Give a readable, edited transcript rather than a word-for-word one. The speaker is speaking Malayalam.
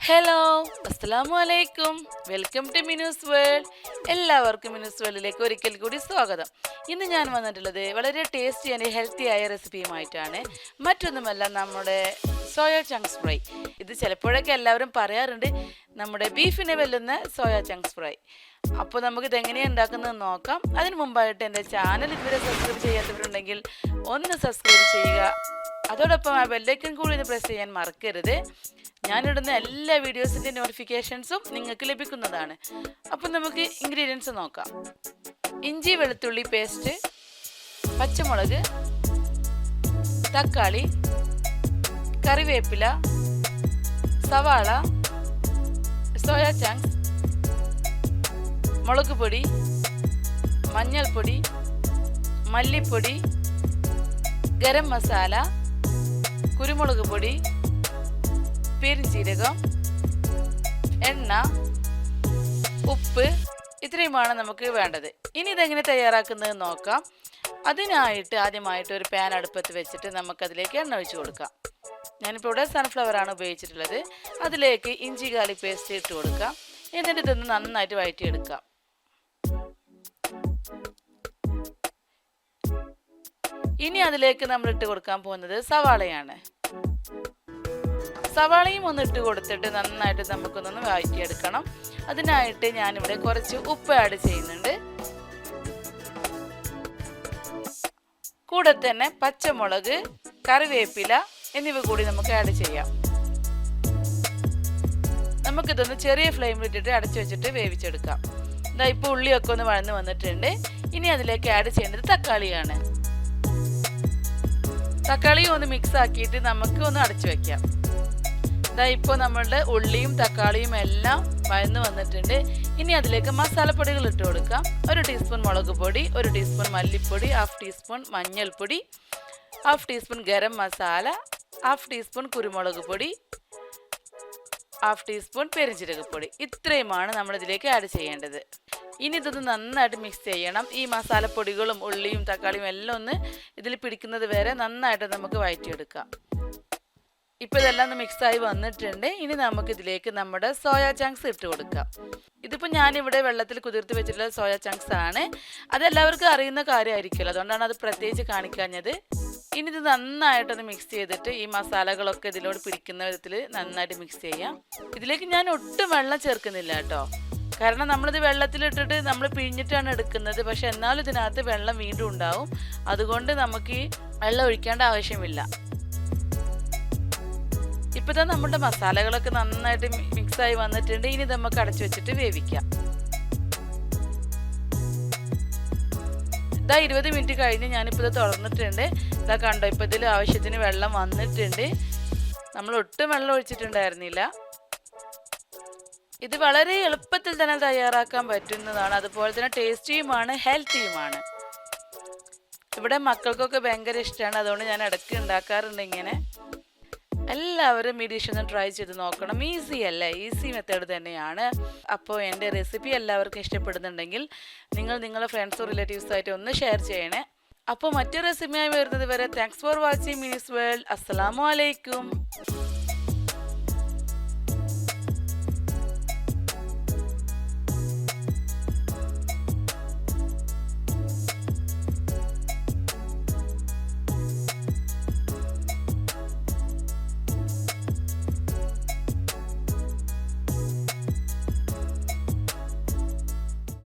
ഹലോ, അസ്സലാമു അലൈക്കും. Welcome to Minnu's world. എല്ലാവർക്കും മിനൂസ് വേൾഡിലേക്ക് ഒരിക്കൽ കൂടി സ്വാഗതം. ഇന്ന് ഞാൻ വന്നിട്ടുള്ളത് വളരെ ടേസ്റ്റി ആൻഡ് ഹെൽത്തി ആയ റെസിപ്പിയുമായിട്ടാണ്. മറ്റൊന്നുമല്ല, നമ്മുടെ സോയ ചങ്ക്സ് ഫ്രൈ. ഇത് ചിലപ്പോഴൊക്കെ എല്ലാവരും പറയാറുണ്ട്, നമ്മുടെ ബീഫിനെ വെല്ലുന്ന സോയ ചങ്ക്സ് ഫ്രൈ. അപ്പോൾ നമുക്കിത് എങ്ങനെയാണ് ഉണ്ടാക്കുന്നത് നോക്കാം. അതിന് മുമ്പായിട്ട് എൻ്റെ ചാനൽ ഇതുവരെ സബ്സ്ക്രൈബ് ചെയ്യാത്തവരുണ്ടെങ്കിൽ ഒന്ന് സബ്സ്ക്രൈബ് ചെയ്യുക. അതോടൊപ്പം ആ ബെല്ലൈക്കൺ കൂടി ഒന്ന് പ്രസ് ചെയ്യാൻ മറക്കരുത്. ഞാനിടുന്ന എല്ലാ വീഡിയോസിൻ്റെ നോട്ടിഫിക്കേഷൻസും നിങ്ങൾക്ക് ലഭിക്കുന്നതാണ്. അപ്പം നമുക്ക് ഇൻഗ്രീഡിയൻസ് നോക്കാം. ഇഞ്ചി വെളുത്തുള്ളി പേസ്റ്റ്, പച്ചമുളക്, തക്കാളി, കറിവേപ്പില, സവാള, സോയ ചങ്ക്സ്, മുളക് പൊടി, മഞ്ഞൾപ്പൊടി, മല്ലിപ്പൊടി, ഗരം മസാല, കുരുമുളക് പൊടി, പെരുംജീരകം, എണ്ണ, ഉപ്പ്, ഇത്രയുമാണ് നമുക്ക് വേണ്ടത്. ഇനി ഇതെങ്ങനെ തയ്യാറാക്കുന്നത് നോക്കാം. അതിനായിട്ട് ആദ്യമായിട്ട് ഒരു പാൻ അടുപ്പത്ത് വെച്ചിട്ട് നമുക്കതിലേക്ക് എണ്ണ ഒഴിച്ച് കൊടുക്കാം. ഞാനിപ്പോൾ ഇവിടെ സൺഫ്ലവർ ആണ് ഉപയോഗിച്ചിട്ടുള്ളത്. അതിലേക്ക് ഇഞ്ചി ഗാർലിക് പേസ്റ്റ് ഇട്ട് കൊടുക്കാം. എന്നിട്ട് ഇതൊന്ന് നന്നായിട്ട് വഴറ്റിയെടുക്കാം. ഇനി അതിലേക്ക് നമ്മൾ ഇട്ട് കൊടുക്കാൻ പോകുന്നത് സവാളയാണ്. സവാളയും ഒന്ന് ഇട്ട് കൊടുത്തിട്ട് നന്നായിട്ട് നമുക്കൊന്നൊന്ന് വഴറ്റിയെടുക്കണം. അതിനായിട്ട് ഞാനിവിടെ കുറച്ച് ഉപ്പ് ആഡ് ചെയ്യുന്നുണ്ട്. കൂടെ തന്നെ പച്ചമുളക്, കറിവേപ്പില എന്നിവ കൂടി നമുക്ക് ആഡ് ചെയ്യാം. നമുക്കിതൊന്ന് ചെറിയ ഫ്ലെയിമിലിട്ടിട്ട് അടച്ചു വെച്ചിട്ട് വേവിച്ചെടുക്കാം. ഇതാ ഇപ്പോൾ ഉള്ളിയൊക്കെ ഒന്ന് വഴന്ന് വന്നിട്ടുണ്ട്. ഇനി അതിലേക്ക് ആഡ് ചെയ്യേണ്ടത് തക്കാളിയാണ്. തക്കാളിയും ഒന്ന് മിക്സ് ആക്കിയിട്ട് നമുക്ക് ഒന്ന് അടച്ചു വെക്കാം. ഇപ്പോൾ നമ്മളുടെ ഉള്ളിയും തക്കാളിയും എല്ലാം വഴന്ന് വന്നിട്ടുണ്ട്. ഇനി അതിലേക്ക് മസാലപ്പൊടികൾ ഇട്ട് കൊടുക്കാം. 1 ടീസ്പൂൺ മുളക് പൊടി, 1 ടീസ്പൂൺ മല്ലിപ്പൊടി, 1/2 ടീസ്പൂൺ മഞ്ഞൾപ്പൊടി, 1/2 ടീസ്പൂൺ ഗരം മസാല, 1/2 ടീസ്പൂൺ കുരുമുളക് പൊടി, 1/2 ടീസ്പൂൺ പെരുംജീരകപ്പൊടി. ഇത്രയുമാണ് നമ്മളിതിലേക്ക് ആഡ് ചെയ്യേണ്ടത്. ഇനി ഇതൊന്ന് നന്നായിട്ട് മിക്സ് ചെയ്യണം. ഈ മസാലപ്പൊടികളും ഉള്ളിയും തക്കാളിയും എല്ലാം ഒന്ന് ഇതിൽ പിടിക്കുന്നത് വരെ നന്നായിട്ട് നമുക്ക് വഴറ്റിയെടുക്കാം. ഇപ്പോൾ ഇതെല്ലാം ഒന്ന് മിക്സായി വന്നിട്ടുണ്ട്. ഇനി നമുക്കിതിലേക്ക് നമ്മുടെ സോയ ചങ്ക്സ് ഇട്ട് കൊടുക്കാം. ഇതിപ്പോൾ ഞാനിവിടെ വെള്ളത്തിൽ കുതിർത്ത് വെച്ചിട്ടുള്ള സോയ ചങ്ക്സ് ആണ്. അതെല്ലാവർക്കും അറിയുന്ന കാര്യമായിരിക്കുമല്ലോ, അതുകൊണ്ടാണ് അത് പ്രത്യേകിച്ച് കാണിക്കാഞ്ഞത്. ഇനി ഇത് നന്നായിട്ടൊന്ന് മിക്സ് ചെയ്തിട്ട് ഈ മസാലകളൊക്കെ ഇതിലോട് പിടിക്കുന്ന വിധത്തിൽ നന്നായിട്ട് മിക്സ് ചെയ്യാം. ഇതിലേക്ക് ഞാൻ ഒട്ടും വെള്ളം ചേർക്കുന്നില്ല കേട്ടോ. കാരണം നമ്മളിത് വെള്ളത്തിലിട്ടിട്ട് നമ്മൾ പിഴിഞ്ഞിട്ടാണ് എടുക്കുന്നത്. പക്ഷെ എന്നാലും ഇതിനകത്ത് വെള്ളം വീണ്ടും ഉണ്ടാവും. അതുകൊണ്ട് നമുക്ക് ഈ വെള്ളം ഒഴിക്കേണ്ട ആവശ്യമില്ല. ഇപ്പോൾ തന്നെ നമ്മുടെ മസാലകളൊക്കെ നന്നായിട്ട് മിക്സായി വന്നിട്ടുണ്ട്. ഇനി നമുക്ക് അടച്ചു വെച്ചിട്ട് വേവിക്കാം. ഇതാ 20 മിനിറ്റ് കഴിഞ്ഞ് ഞാനിപ്പോൾ ഇത് തുറന്നിട്ടുണ്ട്. ഇതാ കണ്ടോ, ഇപ്പോൾ ഇതിൽ ആവശ്യത്തിന് വെള്ളം വന്നിട്ടുണ്ട്. നമ്മൾ ഒട്ടും വെള്ളം ഒഴിച്ചിട്ടുണ്ടായിരുന്നില്ല. ഇത് വളരെ എളുപ്പത്തിൽ തന്നെ തയ്യാറാക്കാൻ പറ്റുന്നതാണ്. അതുപോലെ തന്നെ ടേസ്റ്റിയുമാണ്, ഹെൽത്തിയുമാണ്. ഇവിടെ മക്കൾക്കൊക്കെ ഭയങ്കര ഇഷ്ടമാണ്. അതുകൊണ്ട് ഞാൻ ഇടയ്ക്ക് ഉണ്ടാക്കാറുണ്ട് ഇങ്ങനെ. എല്ലാവരും ഈ ഡിഷ് ഒന്ന് ട്രൈ ചെയ്ത് നോക്കണം. ഈസി അല്ലേ, ഈസി മെത്തേഡ് തന്നെയാണ്. അപ്പോൾ എൻ്റെ റെസിപ്പി എല്ലാവർക്കും ഇഷ്ടപ്പെടുന്നുണ്ടെങ്കിൽ നിങ്ങൾ നിങ്ങളുടെ ഫ്രണ്ട്സും റിലേറ്റീവ്സുമായിട്ട് ഒന്ന് ഷെയർ ചെയ്യണേ. അപ്പോൾ മറ്റൊരു റെസിപ്പിയായി വരുന്നത് വരെ thanks for watching Minu's world. അസ്സലാമു അലൈക്കും.